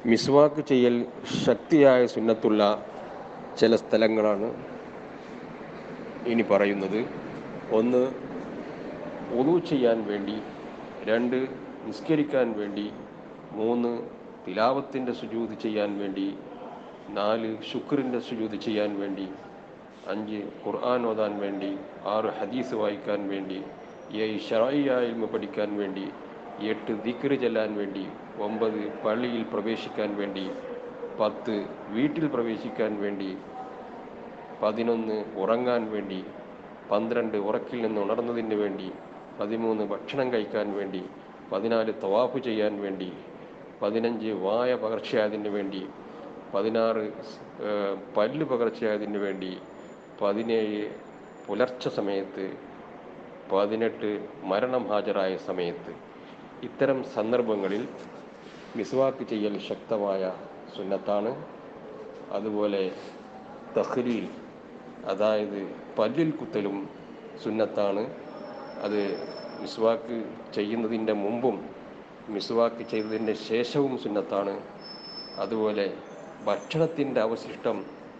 മിസ്വാക്ക് ചെയ്യൽ ശക്തിയായ സുന്നത്തുള്ള ചില സ്ഥലങ്ങളാണ് ഇനി പറയുന്നത്. ഒന്ന്, വുളൂ ചെയ്യാൻ വേണ്ടി. രണ്ട്, നിസ്കരിക്കാൻ വേണ്ടി. മൂന്ന്, തിലാവത്തിൻ്റെ സുജൂദ് ചെയ്യാൻ വേണ്ടി. നാല്, ശുക്രിൻ്റെ സുജൂദ് ചെയ്യാൻ വേണ്ടി. അഞ്ച്, ഖുർആൻ ഓതാൻ വേണ്ടി. ആറ്, ഹദീസ് വായിക്കാൻ വേണ്ടി. ഏഴ്, ശർഈയ ഇൽമ് പഠിക്കാൻ വേണ്ടി. എട്ട്, ദിക്ർ ചെല്ലാൻ വേണ്ടി. ഒമ്പത്, പള്ളിയിൽ പ്രവേശിക്കാൻ വേണ്ടി. 10, വീട്ടിൽ പ്രവേശിക്കാൻ വേണ്ടി. 11, ഉറങ്ങാൻ വേണ്ടി. 12, ഉറക്കിൽ നിന്ന് ഉണർന്നതിന് വേണ്ടി. 13, ഭക്ഷണം കഴിക്കാൻ വേണ്ടി. 14, തവാഫ് ചെയ്യാൻ വേണ്ടി. 15, വായ പകർച്ചയായതിന് വേണ്ടി. 16, പല്ല് പകർച്ചയായതിന് വേണ്ടി. 17, പുലർച്ചെ സമയത്ത്. 18, മരണം ഹാജരായ സമയത്ത്. ഇത്തരം സന്ദർഭങ്ങളിൽ മിസ്വാക്ക് ചെയ്യൽ ശക്തമായ സുന്നത്താണ്. അതുപോലെ തഖ്ലീൽ, അതായത് പല്ലിൽ കുത്തലും സുന്നത്താണ്. അത് മിസ്വാക്ക് ചെയ്യുന്നതിൻ്റെ മുമ്പും മിസ്വാക്ക് ചെയ്തതിൻ്റെ ശേഷവും സുന്നത്താണ്. അതുപോലെ ഭക്ഷണത്തിൻ്റെ അവശിഷ്ടം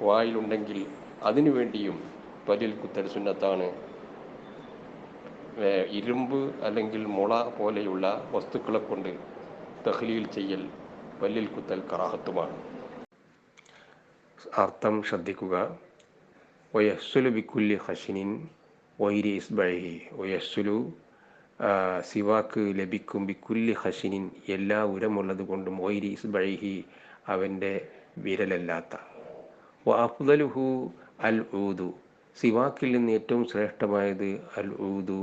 വായിലുണ്ടെങ്കിൽ അതിനു വേണ്ടിയും പല്ലിൽ കുത്തൽ സുന്നത്താണ്. ഇരുമ്പ് അല്ലെങ്കിൽ മുള പോലെയുള്ള വസ്തുക്കളെ കൊണ്ട് തഖ്ലീൽ ചെയ്യൽ, പല്ലിൽ കുത്തൽ കറാഹത്തുമാണ്. അർത്ഥം ശ്രദ്ധിക്കുക. വയസ്സുലു ബിക്കുല്ലി ഖശിനിൻ വൈരി ഇസ്ബഇഹി. വയസ്സുലു, സിവാക്ക് ലഭിക്കും, ബിക്കുല്ലി ഖശിനിൻ, എല്ലാ ഉരമുള്ളത് കൊണ്ടും, വൈരി ഇസ്ബഇഹി, അവൻ്റെ വിരലല്ലാത്ത. വ അഫ്ദലുഹു അൽ ഊദു, സിവാക്കിൽ നിന്ന് ഏറ്റവും ശ്രേഷ്ഠമായത് അൽ ഊദു,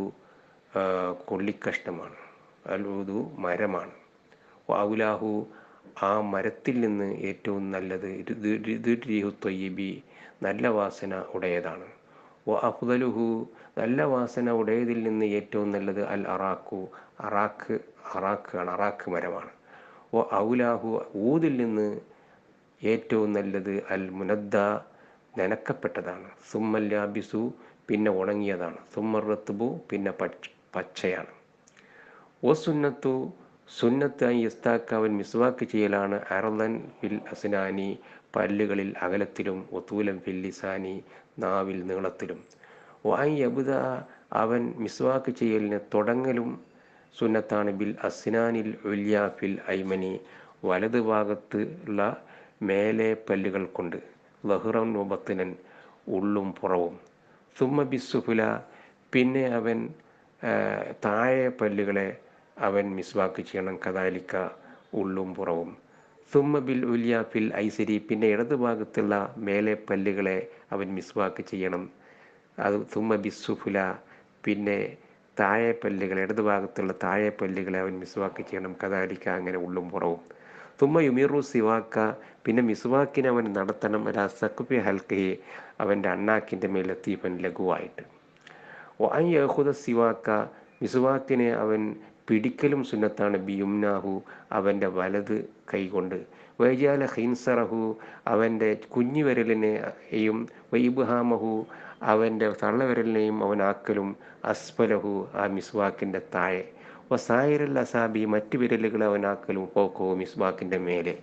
കൊള്ളിക്കഷ്ണമാണ്. അൽ ഊദു മരമാണ്. വ ഔലാഹു, ആ മരത്തിൽ നിന്ന് ഏറ്റവും നല്ലത് ഋതുരീഹു ത്വയ്യിബി, നല്ല വാസന ഉടയതാണ്. വ അഫ്ദലുഹു, നല്ല വാസന ഉടയതിൽ നിന്ന് ഏറ്റവും നല്ലത് അൽ അറാഖു, അറാഖ് മരമാണ്. വ ഔലാഹു, ഊദിൽ നിന്ന് ഏറ്റവും നല്ലത് അൽ മുനദ്ദ, നനക്കപ്പെട്ടതാണ്. സുമ്മൽ യാബിസു, പിന്നെ ഉണങ്ങിയതാണ്. സുമ്മർ റത്ബു, പിന്നെ പച്ചയാണ്. വ സുന്നത്തു, സുന്നത്തായി യസ്താക്കവൻ മിസ്വാക്ക് ചെയ്യലാണ്. അറലൻ ഫിൽ അസ്നാനി, പല്ലുകളിൽ അകലത്തിലും. ഒത്തൂലം ഫിൽ ലിസാനി, നാവിൽ നീളത്തിലും. വൻ യബുദ, അവൻ മിസ്വാക്ക് ചെയ്യലിന് തുടങ്ങലും സുന്നത്താണ്. ബിൽ അസ്നാനിൽ ഉല്യ ഫിൽ ഐമനി, വലത് ഭാഗത്ത് ഉള്ള മേലെ പല്ലുകൾ കൊണ്ട്. ലഹ്റൻ വബത്തിനൻ, ഉള്ളും പുറവും. സുമ്മ ബിസ്സുഫുല, പിന്നെ അവൻ താഴെ പല്ലുകളെ അവൻ മിസ്വാക്ക് ചെയ്യണം. കദാലിക്ക, ഉള്ളും പുറവും. സുമ്മ ബിൽ ഉല്യ ഫിൽ ഐസരി, പിന്നെ ഇടത് ഭാഗത്തുള്ള മേലെ പല്ലുകളെ അവൻ മിസ്വാക്ക് ചെയ്യണം. അത് സുമ്മ ബിസ്സുഫുല, പിന്നെ താഴെ പല്ലുകൾ, ഇടത് ഭാഗത്തുള്ള താഴെ പല്ലുകളെ അവൻ മിസ്വാക്ക് ചെയ്യണം. കദാലിക്ക, അങ്ങനെ ഉള്ളും പുറവും. തുമ്മ യുമിറു സിവാക്ക, പിന്നെ മിസ്വാക്കിനെ അവൻ നടത്തണം. അല്ല സഖ്ഫി ഹൽക്കി, അവൻ്റെ അണ്ണാക്കിൻ്റെ മേലെത്തീഫൻ, ലഘുവായിട്ട്. വൻ യഖുദ സിവാക്ക, മിസ്വാക്കിനെ അവൻ പിടിക്കലും സുന്നത്താണ്. ബിയുംനാഹു, അവൻ്റെ വലത് കൈകൊണ്ട്. വൈജാല ഹിൻസറഹു, അവൻ്റെ കുഞ്ഞുവിരലിനെയും. വൈബ്ഹാമഹു, അവൻ്റെ തള്ളവിരലിനെയും അവൻ ആക്കലും. അസ്ഫലഹു, ആ മിസ്വാക്കിൻ്റെ താഴെ. വസായിരൽ അസാബി, മറ്റു വിരലുകൾ അവനാക്കലും. ഫോക്കോ, മിസ്വാക്കിൻ്റെ മേലെ.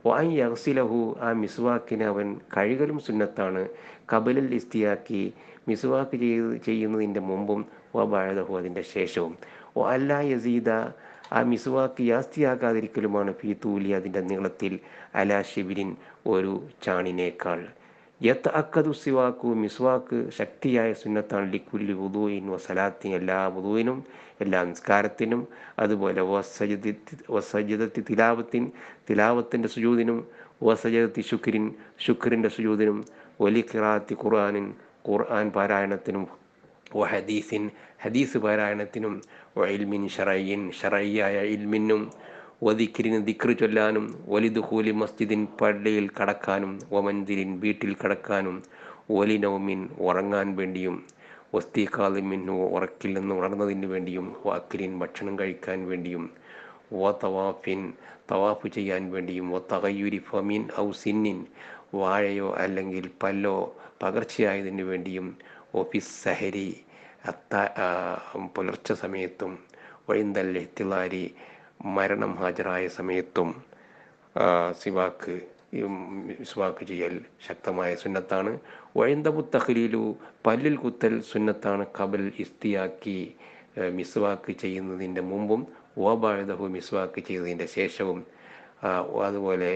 വൻ യഗ്സിലഹു, ആ മിസ്വാക്കിനെ അവൻ കഴുകലും സുന്നത്താണ്. കബലൽ ഇസ്തിയാക്കി, മിസ്വാക്ക് ചെയ്യുന്നതിൻ്റെ മുമ്പും. വ ബഅദഹു, അതിൻ്റെ ശേഷവും. വ അല്ലാ യസീദ, ആ മിസ്വാക്ക് യാസ്തിയാക്കാതിരിക്കലുമാണ്. ഫീ തൂലി, അതിൻ്റെ നീളത്തിൽ. അലാ ഷിബിരിൻ, ഒരു ചാണിനേക്കാൾ. യത്ത് അക്കതു സിവാക്കു, മിസ്വാക്ക് ശക്തിയായ സുന്നത്താണ്. ലിക്കുല്ലി വുദൂഇൻ വസലാത്തിൻ, എല്ലാ വുദൂഇനും, എല്ലാ നിസ്കാരത്തിനും. അതുപോലെ വസജദത്തി തിലാവത്തിൻ, തിലാവത്തിൻ്റെ സുജൂദിനും. വസജദത്തി ശുക്രിൻ, ശുക്രിൻ്റെ സുജൂദിനും. വലി ഖിറാഅത്തി ഖുർആനിൻ, ഖുർആൻ പാരായണത്തിനും. വഹദീസിൻ, ഹദീസ് പാരായണത്തിനും. വഇൽമിൻ ശറഈൻ, ശറഈയായ ഇൽമിനും. വദിക്രിന്, ദിക്ർ ചൊല്ലാനും. വലിദുഖൂലി മസ്ജിദിൻ, പള്ളിയിൽ കടക്കാനും. വമൻദിരിൻ, വീട്ടിൽ കടക്കാനും. വലിനൗമിൻ, ഉറങ്ങാൻ വേണ്ടിയും. വസ്തിഖാദിൻ മിൻഹു, ഉറക്കിൽ നിന്ന് ഉണർന്നതിന് വേണ്ടിയും. വഅക്ലിൻ, ഭക്ഷണം കഴിക്കാൻ വേണ്ടിയും. വ തവാഫിൻ, തവാഫ് ചെയ്യാൻ വേണ്ടിയും. വ തഗയ്യുരി ഫമിൻ ഔ സിന്നിൻ, വാഴയോ അല്ലെങ്കിൽ പല്ലോ പകർച്ചയായതിന് വേണ്ടിയും. ഓഫിസ് സഹരി, പുലർച്ചെ സമയത്തും. വൈന്ദൽ ഇഹ്തിലാരി, മരണം ഹാജരായ സമയത്തും. സിവാക്ക് മിസ്വാക്ക് ചെയ്യൽ ശക്തമായ സുന്നത്താണ്. വൈന്ദബു തഖ്ലീലു പല്ലിൽ കുത്തൽ സുന്നത്താണ്. കബൽ ഇസ്തിയാക്കി മിസ്വാക്ക് ചെയ്യുന്നതിൻ്റെ മുമ്പും വബഅദഹു മിസ്വാക്ക് ചെയ്തതിൻ്റെ ശേഷവും. അതുപോലെ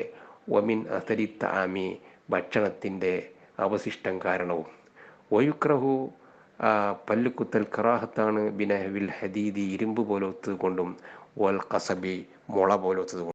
വമിൻ അസരി തആമി ഭക്ഷണത്തിൻ്റെ അവശിഷ്ടം കാരണവും. വയുക്രഹു പല്ലുകുത്തൽ കറാഹത്താണ്. ബിനഹ്വിൽ ഹദീദി ഇരുമ്പ് പോലത്തത് കൊണ്ടും വൽ ഖസബി മുള പോലത്തത് കൊണ്ടും.